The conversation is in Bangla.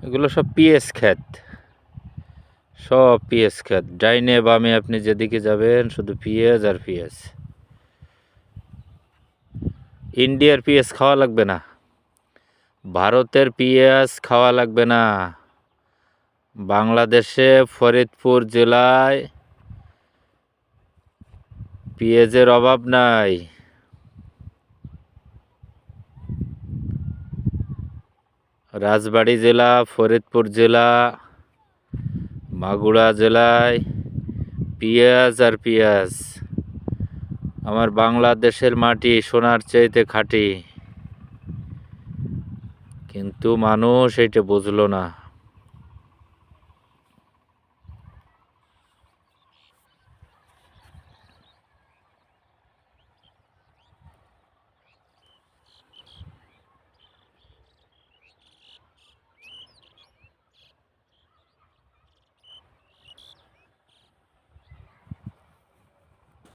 এগুলো সব পিএস ক্ষেত, সব পিএস ক্ষেত। ডাইনে বামে আপনি যেদিকে যাবেন শুধু পিএস আর পিএস। ইন্ডিয়ার পিএস খাওয়া লাগবে না, ভারতের পিএস খাওয়া লাগবে না। বাংলাদেশে ফরিদপুর জেলায় পেঁয়াজের অভাব নাই। রাজবাড়ী জেলা, ফরিদপুর জেলা, মাগুরা জেলায় পেঁয়াজ আর পেঁয়াজ। আমার বাংলাদেশের মাটি সোনার চাইতে খাঁটি, কিন্তু মানুষ এটা বুঝলো না।